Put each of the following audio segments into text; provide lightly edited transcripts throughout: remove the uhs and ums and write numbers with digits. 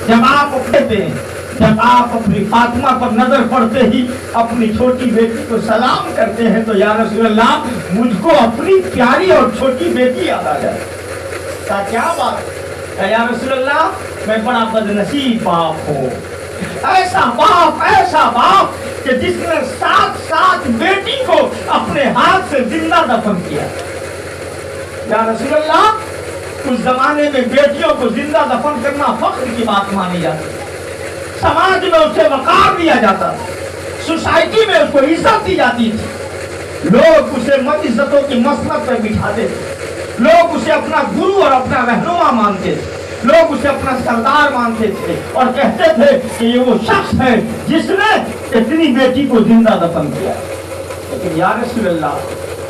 جب آپ کہتے ہیں، جب آپ اپنی فاطمہ پر نظر پڑتے ہی اپنی چھوٹی بیٹی کو سلام کرتے ہیں تو یا رسول اللہ مجھ کو اپنی پیاری اور چھوٹی بیٹی یاد آ جائے. کیا بات ہے یا رسول اللہ، میں بڑا بدنصیب باپ ہوں. ایسا باپ کہ جس نے 7 بیٹی کو اپنے ہاتھ سے زندہ دفن کیا. یا رسول اللہ اس زمانے میں بیٹیوں کو زندہ دفن کرنا فخر کی بات مانی جاتی، سماج میں اسے وقار دیا جاتا، سوسائٹی میں اس کو عزت دی جاتی تھی. لوگ اسے عزتوں کی مسند پر بٹھاتے تھے، لوگ اسے اپنا گرو اور اپنا رہنما مانتے تھے، لوگ اسے اپنا سردار مانتے تھے اور کہتے تھے کہ یہ وہ شخص ہے جس نے اتنی بیٹی کو زندہ دفن کیا. لیکن یا رسول اللہ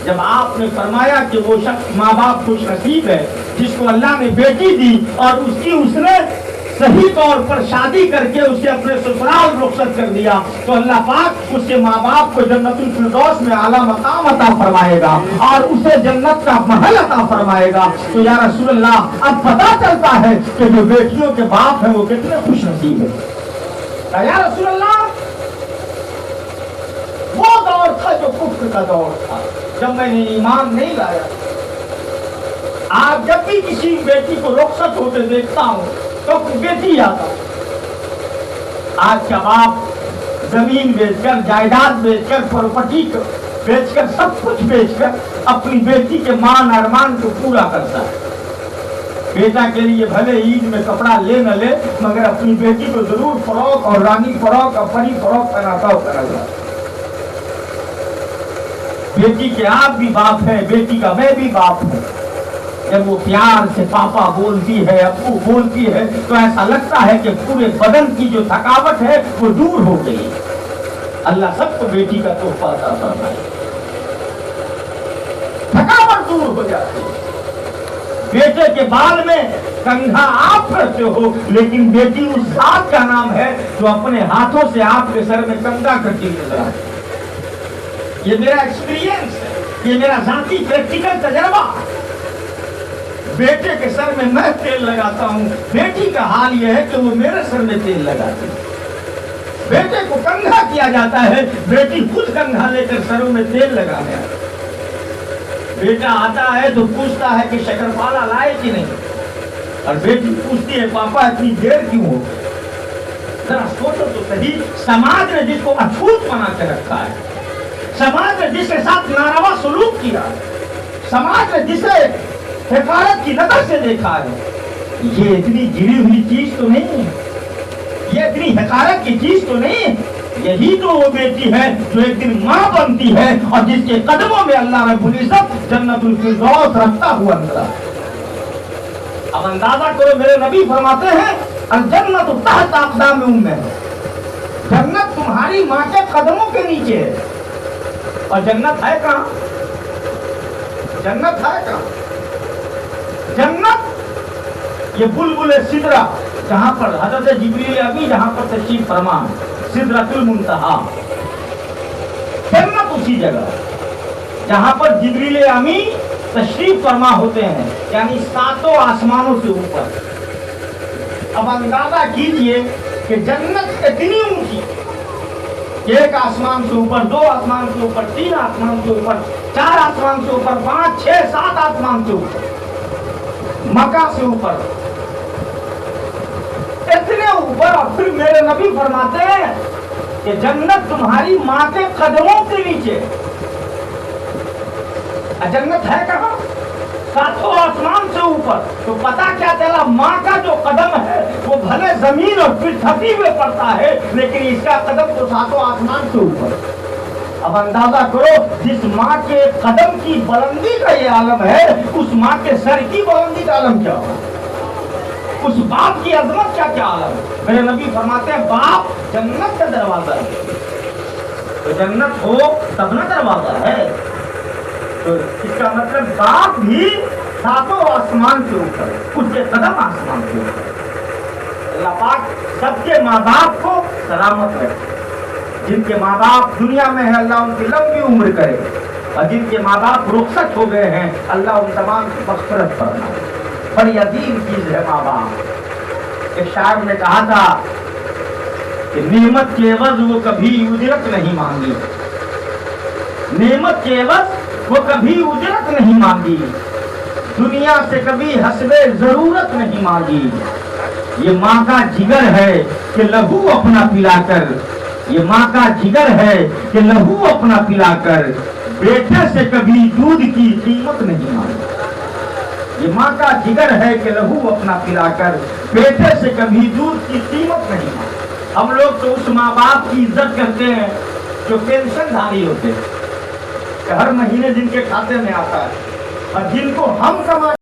جب آپ نے فرمایا کہ وہ شخص ماں باپ خوش نصیب ہے جس کو اللہ نے بیٹی دی اور اس نے صحیح طور پر شادی کر کے اسے اپنے سسرال رخصت کر دیا، تو اللہ پاک اس کے ماں باپ کو جنت الفردوس میں اعلیٰ مقام عطا فرمائے گا اور اسے جنت کا محل عطا فرمائے گا. تو یا رسول اللہ اب پتہ چلتا ہے کہ جو بیٹیوں کے باپ ہیں وہ کتنے خوش نصیب ہیں. یا رسول اللہ وہ دور تھا جو کفر کا دور تھا، جب میں نے ایمان نہیں لایا. آج جب بھی کسی بیٹی کو رخصت ہوتے دیکھتا ہوں تو بیٹی آتا. آج کا باپ زمین بیچ کر، جائیداد بیچ کر، پراپرٹی بیچ کر، سب کچھ بیچ کر اپنی بیٹی کے مان ارمان کو پورا کرتا ہے. بیٹا کے لیے بھلے عید میں کپڑا لے نہ لے مگر اپنی بیٹی کو ضرور فروغ اور رانی فروغ اور پری فروغ پہناتا ہو کرا. بیٹی کے آپ بھی باپ ہیں، بیٹی کا میں بھی باپ ہوں. جب وہ پیار سے پاپا بولتی ہے، ابو بولتی ہے تو ایسا لگتا ہے کہ پورے بدن کی جو تھکاوٹ ہے وہ دور ہو گئی. اللہ سب کو بیٹی کا تحفہ عطا فرمائے، تھکاوٹ دور ہو جاتی ہے. بیٹے کے بال میں کنگھا آپ کرتے ہو لیکن بیٹی اس ذات کا نام ہے جو اپنے ہاتھوں سے آپ کے سر میں کنگھا کرتی نظر آتی. یہ میرا ایکسپیرینس ہے، یہ میرا ذاتی پریکٹیکل تجربہ. بیٹے کے سر میں تیل لگاتا ہوں، بیٹی کا حال یہ ہے کہ وہ میرے سر میں تیل لگاتی. بیٹے کو کنگھا کیا جاتا ہے، بیٹی خود کنگھا لے کر سروں میں تیل لگانے آتی. بیٹا آتا ہے تو پوچھتا ہے کہ شکرپالا لائے کہ نہیں، اور بیٹی پوچھتی ہے پاپا اتنی دیر کیوں ہو. ذرا سوچو تو صحیح، سماج نے جس کو اچھوت بنا کے رکھا ہے، سماج نے جس کے ساتھ ناروا سلوک کیا، سماج نے جسے حقارت کی نظر سے دیکھا ہے، یہ اتنی گری ہوئی چیز تو نہیں ہے، یہ اتنی حقارت کی چیز تو نہیں ہے. یہی تو وہ بیٹی ہے جو ایک دن ماں بنتی ہے اور جس کے قدموں میں اللہ رب العزت جنت الفردوس رکھتا ہوا نظر. اب اندازہ کرو، میرے نبی فرماتے ہیں الجنت تحت اقدام امہات، جنت تمہاری ماں کے قدموں کے نیچے ہے. اور جنت ہے کہاں؟ جنت ہے کہاں؟ جنت یہ بلبل سدرہ جہاں پر حضرت جبریل ابھی جہاں پر تشریف فرما، سدرۃ المنتہا. جنت اسی جگہ جہاں پر جبریل امی تشریف فرما ہوتے ہیں، یعنی 7 آسمانوں سے اوپر. اب اندازہ کیجئے کہ جنت اتنی اونچی، 1 آسمان سے اوپر، 2 آسمان سے اوپر، 3 آسمان سے اوپر، 4 آسمان سے اوپر، 5 6 7 آسمان سے اوپر، مکہ سے اوپر، اتنے اوپر. اور پھر میرے نبی فرماتے ہیں کہ جنت تمہاری ماں کے قدموں کے نیچے. جنت ہے کہاں؟ 7 آسمان سے اوپر. تو پتا کیا چلا، ماں کا جو قدم ہے وہ بھلے زمین اور پھر دھرتی میں پڑتا ہے لیکن اس کا قدم تو 7 آسمان سے اوپر. اب اندازہ کرو جس ماں کے قدم کی بلندی کا یہ عالم ہے، اس ماں کے سر کی بلندی کا عالم کیا ہو، اس باپ کی عظمت کیا عالم ہے. میرے نبی فرماتے ہیں باپ جنت کا دروازہ ہے. تو جنت ہو تب نہ دروازہ ہے. تو اس کا مطلب باپ بھی 7 آسمان کے اوپر، اس کے قدم آسمان کے اوپر. اللہ پاک سب کے ماں باپ کو سلامت رکھے. جن کے ماں باپ دنیا میں ہیں اللہ ان کی لمبی عمر کرے، اور جن کے ماں باپ رخصت ہو گئے ہیں اللہ ان تمام کی مغفرت فرمائے. بڑی عظیم چیز ہے ماں باپ. ایک شاعر نے کہا تھا کہ نعمت کے عوض وہ کبھی اجرت نہیں مانگی، نعمت کے عوض وہ کبھی اجرت نہیں مانگی، دنیا سے کبھی حسب ضرورت نہیں مانگی، یہ ماں کا جگر ہے کہ لہو اپنا پلا کر، یہ ماں کا جگر ہے کہ لہو اپنا پلا کر بیٹے سے کبھی دودھ کی قیمت نہیں مانگی، یہ ماں کا جگر ہے کہ لہو اپنا پلا کر بیٹے سے کبھی دودھ کی قیمت نہیں مانگی۔ ہم لوگ تو اس ماں باپ کی عزت کرتے ہیں جو پینشن دھاری ہوتے ہیں، کہ ہر مہینے جن کے کھاتے میں آتا ہے اور جن کو ہم کما